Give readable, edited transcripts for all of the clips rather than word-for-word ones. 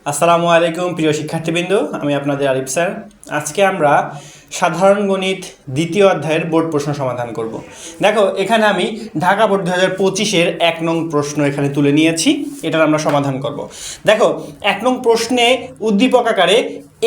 আসসালামু আলাইকুম প্রিয় শিক্ষার্থীবৃন্দ, আমি আপনাদের আরিফ স্যার। আজকে আমরা সাধারণ গণিত দ্বিতীয় অধ্যায়ের বোর্ড প্রশ্ন সমাধান করব। দেখো, এখানে আমি ঢাকা বোর্ড 2025-এর 1 নং প্রশ্ন এখানে তুলে নিয়েছি, এটার আমরা সমাধান করব। দেখো, 1 নং প্রশ্নে উদ্দীপক আকারে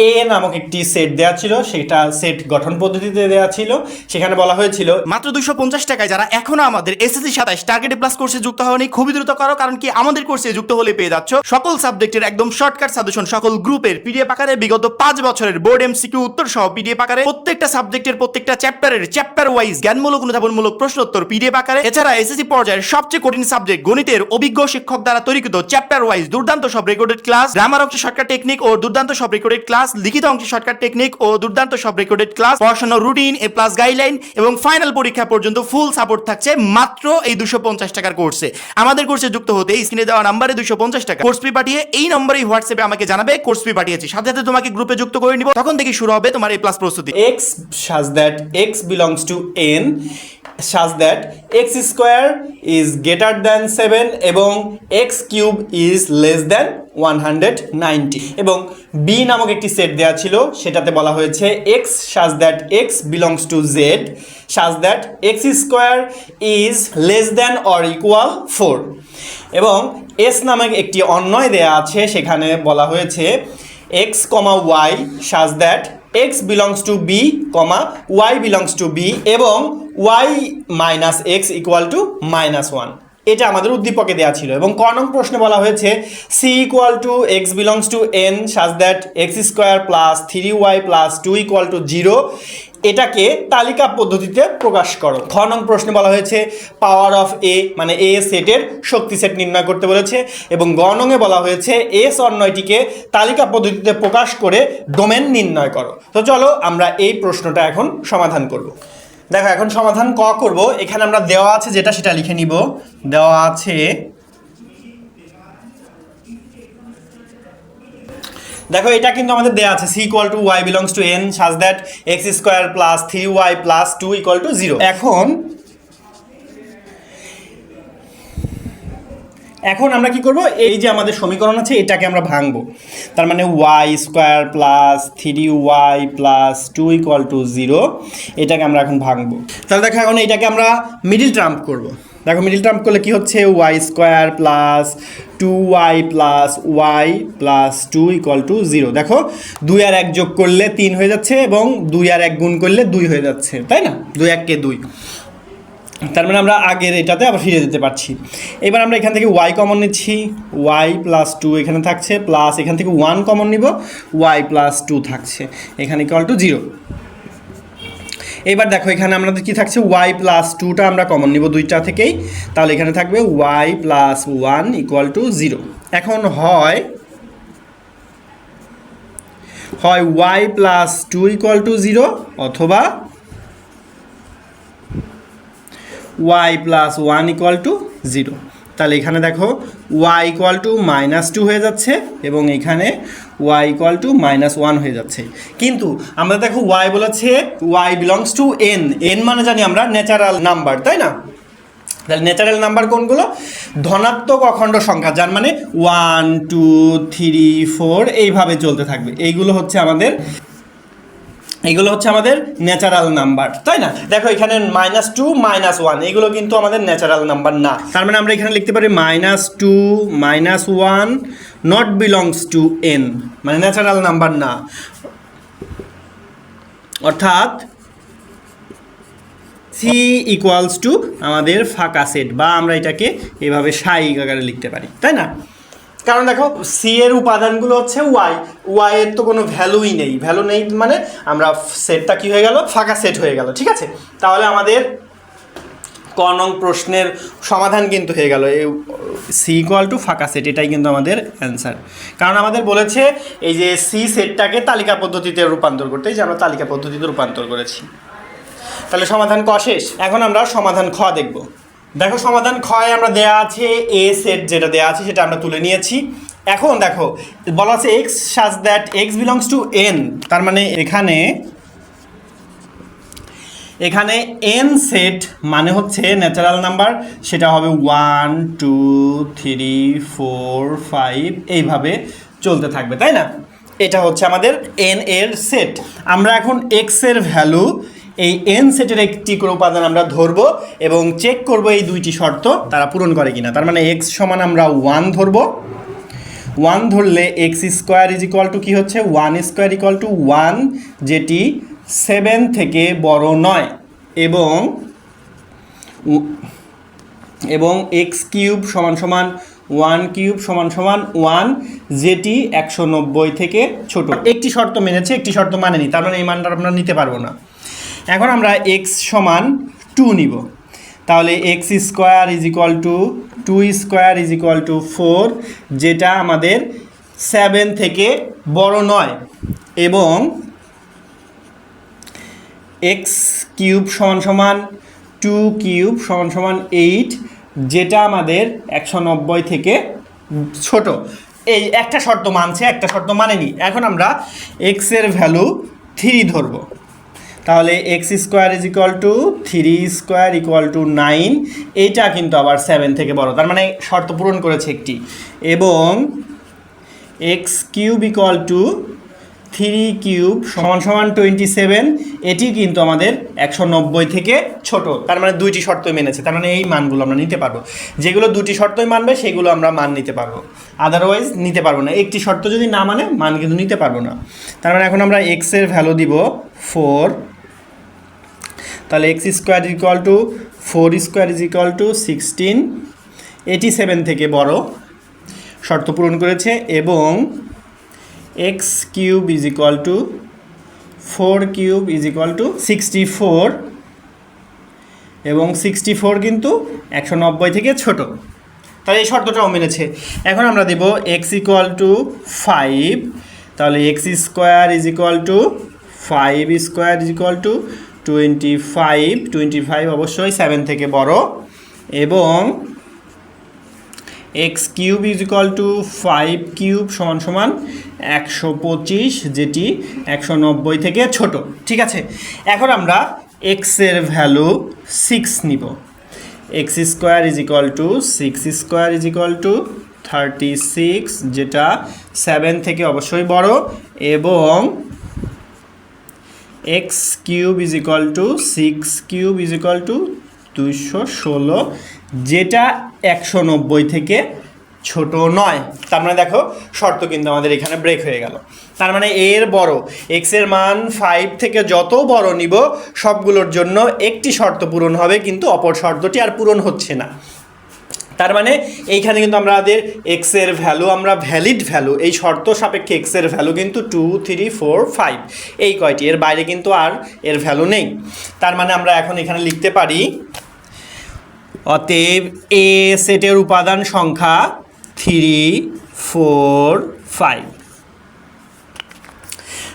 এ নামক একটি সেট দেওয়া ছিল, সেটা সেট গঠন পদ্ধতিতে দেওয়া ছিল। সেখানে বলা হয়েছিল মাত্র 250 টাকায় যারা এখনো আমাদের এসএসসি 27 টার্গেট প্লাস কোর্সে যুক্ত হয়নি, খুবই দ্রুত করো, কারণ কি আমাদের কোর্সে যুক্ত হলে পেয়ে যাচ্ছ সকল সাবজেক্টের একদম শর্টকাট সাজেশন, সকল গ্রুপের পিডিএফ আকারে বিগত 5 বছরের বোর্ড এমসিকিউ উত্তর সহ পিডিএফ আকারে, প্রত্যেকটা সাবজেক্টের প্রত্যেকটা চ্যাপ্টারের চ্যাপ্টার ওয়াইজ জ্ঞানমূলক অনুধাবনমূলক প্রশ্নোত্তর পিডিএফ আকারে। এছাড়া এসএসসি পর্যায়ের সবচেয়ে কঠিন সাবজেক্ট গণিতের অভিজ্ঞ শিক্ষক দ্বারা তৈরিকৃত চ্যাপ্টার ওয়াইজ দুর্দান্ত সব রেকর্ডেড ক্লাস, গ্রামার অংশে শর্টকাট টেকনিক ও দুর্দান্ত সব রেকর্ডেড ক্লাস, লিখিত অংশে শর্টকাট টেকনিক ও দুর্দান্ত সব রেকর্ডেড ক্লাস, পড়াশোনার রুটিন, এ প্লাস গাইডলাইন এবং ফাইনাল পরীক্ষা পর্যন্ত ফুল সাপোর্ট থাকছে মাত্র এই 250 টাকার কোর্সে। আমাদের কোর্সে যুক্ত হতে স্ক্রিনে দেওয়া নাম্বারে 250 টাকা কোর্স ফি পাঠিয়ে এই নম্বরেই হোয়াটসঅ্যাপে আমাকে জানাবে কোর্স ফি পাঠিয়েছি, সাথে সাথে তোমাকে গ্রুপে যুক্ত করে নিব। তখন থেকে শুরু হবে তোমার এই প্লাস প্রস্তুতি। x such that x belongs to n such that x square is greater than 7 এবং x cube is less than 190 এবং b নামক একটি সেট দেওয়া ছিল, সেটাতে বলা হয়েছে x such that x belongs to z such that x square is less than or equal 4 এবং s নামক একটি অন্যয় দেয়া আছে, সেখানে বলা হয়েছে x, y such that x belongs to b, y belongs to b এবং y minus x equal to -1। এটা আমাদের উদ্দীপকে দেওয়া ছিল। এবং ক নং প্রশ্নে বলা হয়েছে c equal to x belongs to n such that x square plus 3y plus 2 equal to 0 এটাকে তালিকা পদ্ধতিতে প্রকাশ করো। খ নং প্রশ্নে বলা হয়েছে পাওয়ার অফ এ মানে এ সেটের শক্তি সেট নির্ণয় করতে বলেছে এবং গ নংয়ে বলা হয়েছে এস অন্যয়টিকে তালিকা পদ্ধতিতে প্রকাশ করে ডোমেন নির্ণয় করো। তো চলো আমরা এই প্রশ্নটা এখন সমাধান করব। দেখো, এখন সমাধান ক করব। এখানে আমরা দেওয়া আছে যেটা সেটা লিখে নিব। দেওয়া আছে, দেখো এটা কিন্তু আমাদের দেওয়া আছে c equal to y belongs to n such that x square plus 3y plus 2 equal to 0। এখন আমরা কি করব, এই যে আমাদের সমীকরণ আছে এটাকে আমরা ভাঙবো। তার মানে y square plus 3y plus 2 equal to 0 এটাকে আমরা এখন ভাঙবো। তাহলে দেখো, এখন এটাকে আমরা মিডিল টার্ম করব। দেখো, মিডিল টার্ম করলে কি হচ্ছে, y square plus 2y plus y plus 2 equal to 0। দেখো, 2 আর 1 যোগ করলে 3 হয়ে যাচ্ছে এবং 2 আর 1 গুণ করলে 2 হয়ে যাচ্ছে, তাই না? 2 1 কে 2, তার মানে আমরা আগের এটাতে আবার ফিরে যেতে পারছি। এবার আমরা এখান থেকে y কমন নিচ্ছি, y প্লাস 2 এখানে থাকছে, প্লাস এখান থেকে 1 কমন নিব, y প্লাস 2 থাকছে, এখানে ইকুয়াল টু 0। এবার দেখো, এখানে আমাদের কি থাকছে, y প্লাস 2টা আমরা কমন নিব দুইটা থেকেই, তাহলে এখানে থাকবে y প্লাস 1 ইকুয়াল টু 0। এখন হয় y প্লাস 2 ইকুয়াল টু 0 অথবা y প্লাস 1 ইকুয়াল টু 0। তাহলে এখানে দেখো y ইকুয়াল টু -2 হয়ে যাচ্ছে এবং এখানে y ইকুয়াল টু -1 হয়ে যাচ্ছে। কিন্তু আমরা দেখো y বলেছে y belongs two n, n মানে জানি আমরা ন্যাচারাল নাম্বার, তাই না? তাহলে ন্যাচারাল নাম্বার কোনগুলো? ধনাত্মক অখণ্ড সংখ্যা, যার মানে 1 2 3 4 এইভাবে চলতে থাকবে। এইগুলো হচ্ছে আমাদের ন্যাচারাল নাম্বার, তাই না? দেখো, এখানে -2 -1 এগুলো কিন্তু আমাদের ন্যাচারাল নাম্বার না। তার মানে আমরা এখানে লিখতে পারি -2 -1 নট বিলংস টু n, মানে ন্যাচারাল নাম্বার না। অর্থাৎ c ইকুয়ালস টু আমাদের ফাঁকা সেট, বা আমরা এটাকে এভাবে সাইক আকারে লিখতে পারি, তাই না? কারণ দেখো, সি এর উপাদানগুলো হচ্ছে ওয়াই এর তো কোনো ভ্যালুই নেই, ভ্যালু নেই মানে আমরা সেটটা কি হয়ে গেল, ফাঁকা সেট হয়ে গেল। ঠিক আছে, তাহলে আমাদের ক নং প্রশ্নের সমাধান কিন্তু হয়ে গেল, এই সি ইকুয়াল টু ফাঁকা সেট, এটাই কিন্তু আমাদের অ্যান্সার। কারণ আমাদের বলেছে এই যে সি সেটটাকে তালিকা পদ্ধতিতে রূপান্তর করতে, এই যে আমরা তালিকা পদ্ধতিতে রূপান্তর করেছি। তাহলে সমাধান ক শেষ। এখন আমরা সমাধান খ দেখব। দেখো, সমাধান ক্ষয় আমরা দেয়া আছে এ সেট, যেটা দেয়া আছে সেটা আমরা তুলে নিয়েছি। এখন দেখো, বলা আছে এক্স সাজ that x belongs two N, তার মানে এখানে এন সেট মানে হচ্ছে ন্যাচারাল নাম্বার, সেটা হবে 1 2 3 4 5 এইভাবে চলতে থাকবে, তাই না? এটা হচ্ছে আমাদের n এর সেট। আমরা এখন x এর ভ্যালু এই n সেটের একটি করে উপাদান আমরা ধরবো এবং চেক করব এই দুইটি শর্ত তারা পূরণ করে কিনা। তার মানে x সমান আমরা 1 ধরবো। 1 ধরলে x square is equal to কী হচ্ছে, 1 স্কোয়ার ইকুয়াল টু 1, যেটি 7 থেকে বড় নয়, এবং এক্স কিউব সমান সমান 1 কিউব সমান সমান 1, যেটি 190 থেকে ছোট। একটি শর্ত মেনেছে, একটি শর্ত মানেনি, তার মানে এই মানটা আমরা নিতে পারবো না। এখন আমরা x সমান 2 নিব, তাহলে x square is equal to 2 square is equal to 4, যেটা আমাদের 7 থেকে বড় নয়, এবং এক্স কিউব সমান সমান 2 কিউব সমান সমান 8, যেটা আমাদের 190 থেকে ছোট। এই একটা শর্ত মানছে, একটা শর্ত মানেনি। এখন আমরা এক্স এর ভ্যালু 3 ধরবো, তাহলে x square is equal to 3 square equal to 9, এইটা কিন্তু আবার 7 থেকে বড়, তার মানে শর্ত পূরণ করেছে একটি। এবং x cube equal to 3 cube সমান সমান 27, এটি কিন্তু আমাদের 190 থেকে ছোট, তার মানে দুইটি শর্তই মেনেছে, তার মানে এই মানগুলো আমরা নিতে পারবো। যেগুলো দুটি শর্তই মানবে সেগুলো আমরা মান নিতে পারবো, আদারওয়াইজ নিতে পারবো না। একটি শর্ত যদি না মানে মান কিন্তু নিতে পারবো না। তার মানে এখন আমরা এক্স এর ভ্যালু দিব 4, তাহলে x square is equal to 4 square is equal two 16, এটি 7 থেকে বড়, শর্ত পূরণ করেছে। এবং x cube is equal to 4 cube is equal two 64, এবং 64 কিন্তু 190 থেকে ছোট, তাহলে এই শর্তটাও মেনেছে। এখন আমরা দেব এক্স ইকুয়াল টু 5, তাহলে x square is equal two 5 square is equal two 25 অবশ্যই 7 থেকে বড়, এবং x cube is equal two 5 cube সমান সমান 125, যেটি 190 থেকে ছোট। ঠিক আছে, এখন আমরা এক্স এর ভ্যালু 6 নিব। X square is equal two 6 square is equal two 36, যেটা 7 থেকে অবশ্যই বড়, এবং x cube is equal two 6 cube is equal two 216, যেটা 190 থেকে ছোট নয়। তার মানে দেখো শর্ত কিন্তু আমাদের এখানে ব্রেক হয়ে গেল। তার মানে এর বড়, এক্স এর মান 5 থেকে যত বড় নিব সবগুলোর জন্য একটি শর্ত পূরণ হবে, কিন্তু অপর শর্তটি আর পূরণ হচ্ছে না। তার মানে এইখানে কিন্তু আমাদের এক্স এর ভ্যালু, আমরা ভ্যালিড ভ্যালু, এই শর্ত সাপেক্ষে এক্স এর ভ্যালু কিন্তু 2, 3, 4, 5 এই কয়টি, এর বাইরে কিন্তু আর এর ভ্যালু নেই। তার মানে আমরা এখন এখানে লিখতে পারি, অতএব এ সেটের উপাদান সংখ্যা 3, 4, 5।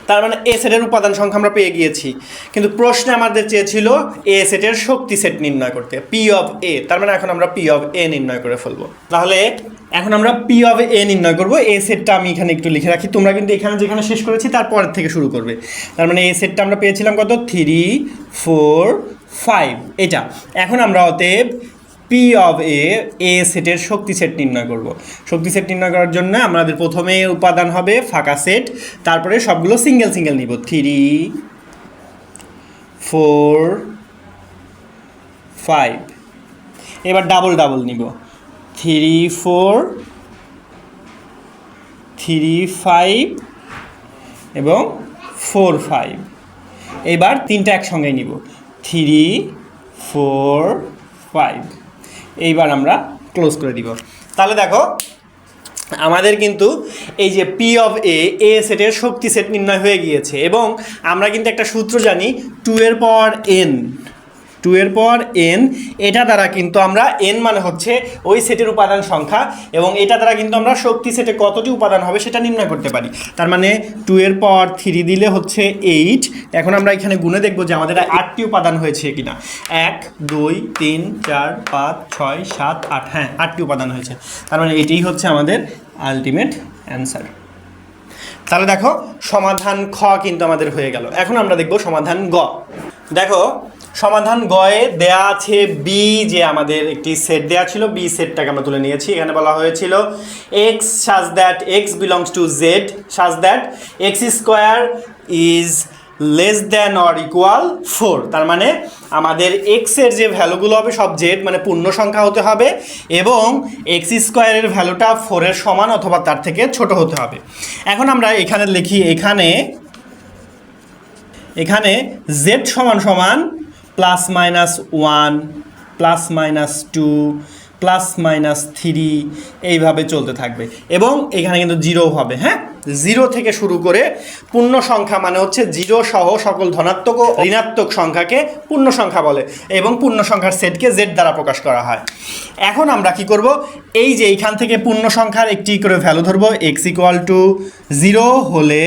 তার মানে এ সেটের উপাদান সংখ্যা আমরা পেয়ে গিয়েছি, কিন্তু প্রশ্নে আমাদের চেয়েছিল এ সেটের শক্তি সেট নির্ণয় করতে, পি অফ এ। তার মানে এখন আমরা পি অফ এ নির্ণয় করে ফেলবো। তাহলে এখন আমরা পি অফ এ নির্ণয় করবো। এ সেটটা আমি এখানে একটু লিখে রাখি, তোমরা কিন্তু এখানে যেখানে শেষ করেছি তারপরের থেকে শুরু করবে। তার মানে এ সেটটা আমরা পেয়েছিলাম কত, 3, 4, 5 এটা। এখন আমরা অতএব পি অফ এ সেটের শক্তি সেট নির্ণয় করব। শক্তি সেট নির্ণয় করার জন্য আমাদের প্রথমে উপাদান হবে ফাঁকা সেট, তারপরে সবগুলো সিঙ্গেল সিঙ্গেল নিব, 3, 4, 5। এবার ডাবল ডাবল নিব, 3, 4, 3, 5 এবং 4, 5। এবার তিনটা একসঙ্গে নিব, 3, 4, 5। এইবার আমরা ক্লোজ করে দিব। তাহলে দেখো আমাদের কিন্তু এই যে পি অফ এ সেটের শক্তি সেট নির্ণয় হয়ে গিয়েছে, এবং আমরা কিন্তু একটা সূত্র জানি 2 এর পাওয়ার n, 2 এর পাওয়ার n, এটা দ্বারা কিন্তু আমরা n মানে হচ্ছে ওই সেটের উপাদান সংখ্যা, এবং এটা দ্বারা কিন্তু আমরা শক্তি সেটে কতটি উপাদান হবে সেটা নির্ণয় করতে পারি। তার মানে 2 এর পাওয়ার 3 দিলে হচ্ছে 8। এখন আমরা এখানে গুণে দেখব যে আমাদের 8টি উপাদান হয়েছে কিনা। 1, 2, 3, 4, 5, 6, 7, 8, হ্যাঁ 8টি উপাদান হয়েছে। তার মানে এটাই হচ্ছে আমাদের আলটিমেট অ্যান্সার। তাহলে দেখো সমাধান খ কিন্তু আমাদের হয়ে গেল। এখন আমরা দেখব সমাধান গ। দেখো সমাধান গয়ে দেয়া আছে বি, যে আমাদের একটি সেট দেয়া ছিল, বি সেটটাকে আমরা তুলে নিয়েছি। এখানে বলা হয়েছিল এক্স সাজ that x belongs to Z সাজ that x square is less than or equal 4। তার মানে আমাদের এক্সের যে ভ্যালুগুলো হবে সব জেড মানে পূর্ণ সংখ্যা হতে হবে এবং এক্স স্কোয়ারের ভ্যালুটা 4-এর সমান অথবা তার থেকে ছোট হতে হবে। এখন আমরা এখানে লিখি, এখানে জেড সমান সমান +-1 +-2 +-3 এইভাবে চলতে থাকবে এবং এখানে কিন্তু জিরো হবে। হ্যাঁ, জিরো থেকে শুরু করে পূর্ণ সংখ্যা মানে হচ্ছে জিরো সহ সকল ধনাত্মক ও ঋণাত্মক সংখ্যাকে পূর্ণ সংখ্যা বলে এবং পূর্ণ সংখ্যার সেটকে জেড দ্বারা প্রকাশ করা হয়। এখন আমরা কি করব, এই যে এইখান থেকে পূর্ণ সংখ্যার একটি করে ভ্যালু ধরবো। এক্স ইকুয়াল টু 0 হলে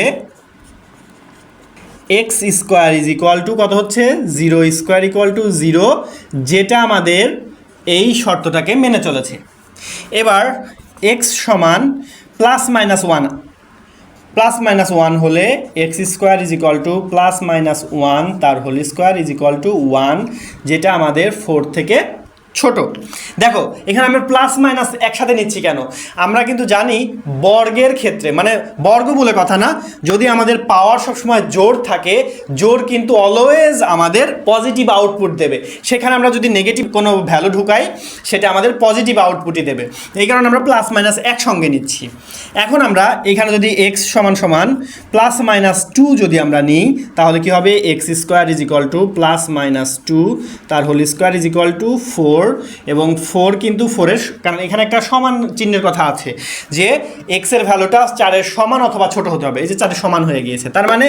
X square is equal two কত হচ্ছে, 0 স্কোয়ার ইকুয়াল টু 0, যেটা আমাদের এই শর্তটাকে মেনে চলেছে। এবার এক্স সমান +-1 হলে X square is equal to +-1 তার whole square is equal to 1, যেটা আমাদের 4 থেকে ছোট। দেখো এখানে আমরা প্লাস মাইনাস একসাথে নিচ্ছি কেন, আমরা কিন্তু জানি বর্গের ক্ষেত্রে, মানে বর্গ বলে কথা না, যদি আমাদের পাওয়ার সবসময় জোর থাকে, জোর কিন্তু অলওয়েজ আমাদের পজিটিভ আউটপুট দেবে। সেখানে আমরা যদি নেগেটিভ কোনো ভ্যালু ঢুকাই সেটা আমাদের পজিটিভ আউটপুটই দেবে, এই কারণে আমরা প্লাস মাইনাস একসঙ্গে নিচ্ছি। এখন আমরা এখানে যদি এক্স সমান সমান +-2 যদি আমরা নিই তাহলে কি হবে, X square is equal to +-2 তার whole square is equal to 4, এবং 4 কিন্তু 4-এর, কারণ এখানে একটা সমান চিহ্নের কথা আছে যে এক্সের ভ্যালুটা 4-এর সমান অথবা ছোট হতে হবে। এই যে 4-এর সমান হয়ে গিয়েছে, তার মানে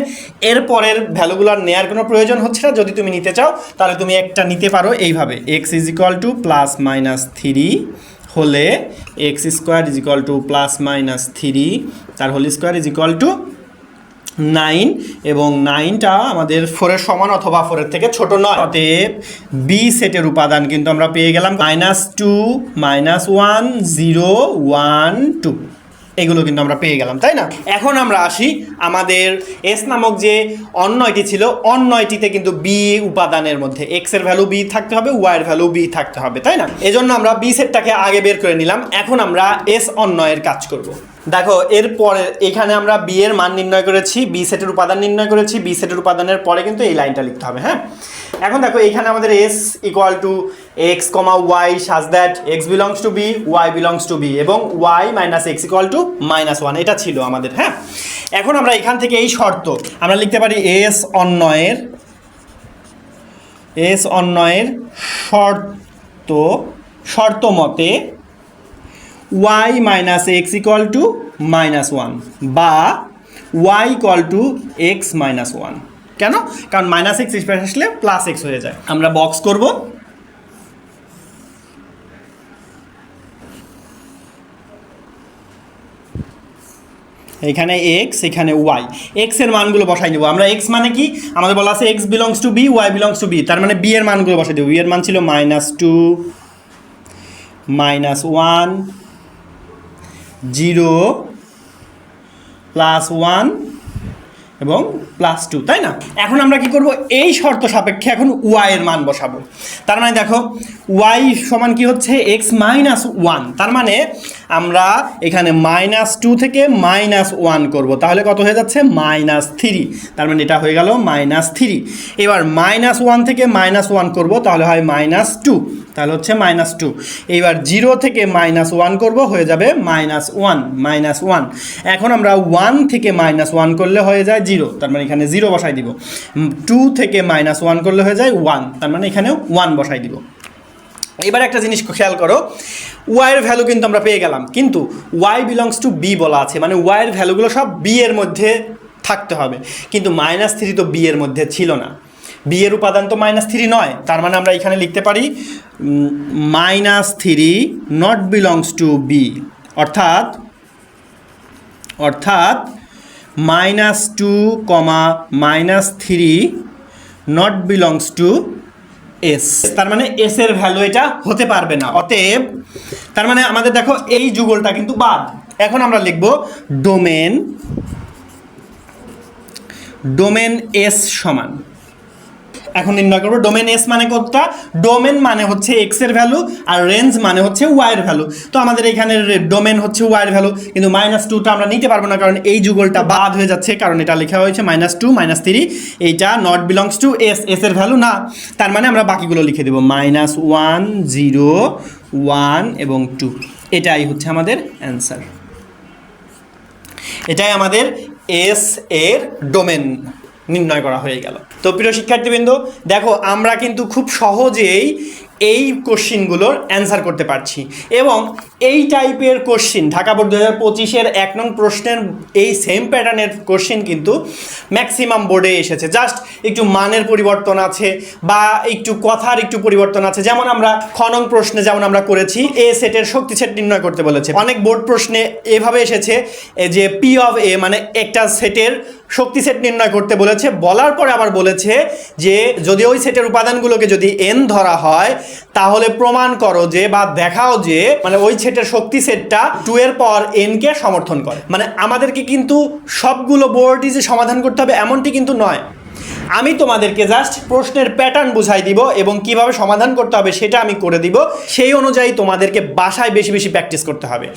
এর পরের ভ্যালুগুলো নেওয়ার কোনো প্রয়োজন হচ্ছে না। যদি তুমি নিতে চাও তাহলে তুমি একটা নিতে পারো এইভাবে, এক্স ইজ ইকুয়াল টু +-3 হলে X square is equal to +-3 তার whole square is equal to 9, এবং 9টা আমাদের 4-এর সমান অথবা 4-এর থেকে ছোট নয়। অতএব বি সেটের উপাদান কিন্তু আমরা পেয়ে গেলাম -2 -1 0 1 2, এগুলো কিন্তু আমরা পেয়ে গেলাম, তাই না? এখন আমরা আসি আমাদের এস নামক যে অন্যয়টি ছিল, অন্যয়টিতে কিন্তু বি উপাদানের মধ্যে এক্স এর ভ্যালু বি থাকতে হবে, ওয়াই এর ভ্যালু বি থাকতে হবে, তাই না? এজন্য আমরা বি সেটটাকে আগে বের করে নিলাম। এখন আমরা এস অন্যয়ের কাজ করব। দেখো এরপরে এখানে আমরা বি এর মান নির্ণয় করেছি, বি সেটের উপাদান নির্ণয় করেছি, বি সেটের উপাদানের পরে কিন্তু এই লাইনটা লিখতে হবে। হ্যাঁ, এখন দেখো এখানে আমাদের S equal to x comma y such that x belongs to B y belongs to B এবং y minus x equal to -1, এটা ছিল আমাদের। হ্যাঁ, এখন আমরা এখান থেকে এই শর্ত আমরা লিখতে পারি, এস অন্যয়ের শর্ত মতে y minus x equal to -1 বা y ইকুয়াল টু এক্স -1। কেন? কারণ -x আসলে +x হয়ে যায়। আমরা বক্স করব, এখানে x এখানে y, x এর মানগুলো বসাই নেব আমরা। x মানে কি, আমাদের বলা আছে x belongs to B y belongs to B, তার মানে b এর মানগুলো বসাই দেব। b এর মান ছিল -2 -1 0 +1 এবং +2, তাই না? এখন আমরা কি করব, এই শর্ত সাপেক্ষে এখন y এর মান বসাবো। তার মানে দেখো y সমান কি হচ্ছে, x -1, তার মানে আমরা এখানে -2 থেকে -1 করব, তাহলে কত হয়ে যাচ্ছে, -3, তার মানে এটা হয়ে গেল -3। এবার -1 থেকে -1 করব, তাহলে হয় -2, তাহলে হচ্ছে -2। এইবার 0 থেকে -1 করব, হয়ে যাবে -1। এখন আমরা 1 থেকে -1 করলে হয়ে যায় 0, তার মানে এখানে 0 বসাই দিব। 2 থেকে -1 করলে হয়ে যায় 1, তার মানে এখানেও 1 বসাই দিব। এবার একটা জিনিস খেয়াল করো, y এর ভ্যালু কিন্তু আমরা পেয়ে গেলাম, কিন্তু y বিলংস টু বি বলা আছে, মানে y এর ভ্যালুগুলো সব বি এর মধ্যে থাকতে হবে, কিন্তু -3 তো বি এর মধ্যে ছিল না, বি এর উপাদান তো -3 নয়। তার মানে আমরা এখানে লিখতে পারি -3 নট বিলংস টু বি, অর্থাৎ -2, -3 নট বিলংস টু এস, তার মানে এস এর ভ্যালু এটা হতে পারবে না। অতএব তার মানে আমাদের দেখো এই যুগলটা কিন্তু বাদ। এখন আমরা লিখব ডোমেন এস সমান, এখন নির্ণয় করবো ডোমেন এস মানে কোনটা? ডোমেন মানে হচ্ছে এক্স এর ভ্যালু আর রেঞ্জ মানে হচ্ছে ওয়াই এর ভ্যালু। তো আমাদের এখানে ডোমেন হচ্ছে ওয়াই এর ভ্যালু, কিন্তু -2টা আমরা নিতে পারবো না কারণ এই যুগলটা বাদ হয়ে যাচ্ছে, কারণ এটা লেখা হয়েছে -2 -3, এইটা not belongs to S, S এর ভ্যালু না। তার মানে আমরা বাকিগুলো লিখে দেবো -1 0 1 এবং 2। এটাই হচ্ছে আমাদের অ্যান্সার, এটাই আমাদের এস এর ডোমেন নির্ণয় করা হয়ে গেল। তো প্রিয় শিক্ষার্থীবৃন্দ, দেখো আমরা কিন্তু খুব সহজেই এই কোশ্চিনগুলোর অ্যান্সার করতে পারছি, এবং এই টাইপের কোশ্চিন ঢাকা বোর্ড 2025-এর 1 নং প্রশ্নের এই সেম প্যাটার্নের কোশ্চিন কিন্তু ম্যাক্সিমাম বোর্ডে এসেছে। জাস্ট একটু মানের পরিবর্তন আছে বা একটু কথার একটু পরিবর্তন আছে। যেমন আমরা খ নং প্রশ্নে যেমন আমরা করেছি এ সেটের শক্তি সেট নির্ণয় করতে বলেছে। অনেক বোর্ড প্রশ্নে এভাবে এসেছে যে পি অফ এ মানে একটা সেটের শক্তি সেট নির্ণয় করতে বলেছে, বলার পরে আবার বলেছে যে যদি ওই সেটের উপাদানগুলোকে যদি এন ধরা হয় তাহলে প্রমাণ করো যে বা দেখাও যে মানে ওই সেটের শক্তি সেটটা 2 এর পাওয়ার n কে সমর্থন করে। মানে আমাদেরকে কিন্তু সবগুলো বোর্ডই যে সমাধান করতে হবে এমনটি কিন্তু নয়। আমি তোমাদেরকে জাস্ট প্রশ্নের প্যাটার্ন বুঝাই দিব এবং কিভাবে সমাধান করতে হবে সেটা আমি করে দিব। সেই অনুযায়ী তোমাদেরকে বাসায় বেশি বেশি প্র্যাকটিস করতে হবে।